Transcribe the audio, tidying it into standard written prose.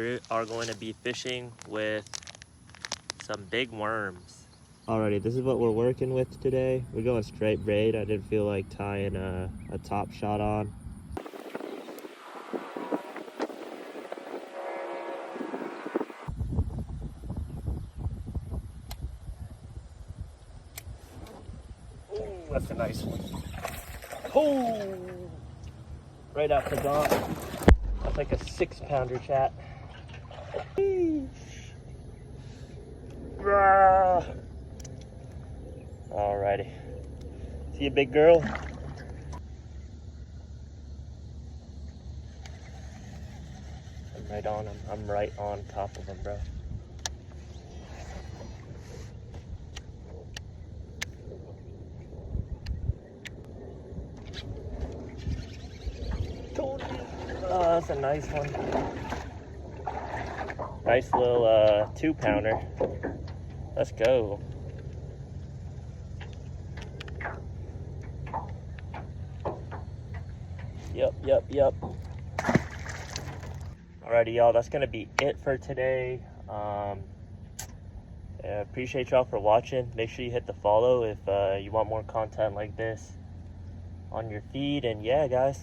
We are going to be fishing with some big worms. Alrighty, this is what we're working with today. We're going straight braid. I didn't feel like tying a top shot on. Ooh, that's a nice one. Oh, right off the dock. That's like a 6-pounder, chat. Alrighty. See you, big girl? I'm right on him. I'm right on top of him, bro. Oh, that's a nice one. Nice little 2-pounder. Let's go. Yep. Alrighty, y'all, that's gonna be it for today. Appreciate y'all for watching. Make sure you hit the follow if you want more content like this on your feed. And yeah, guys.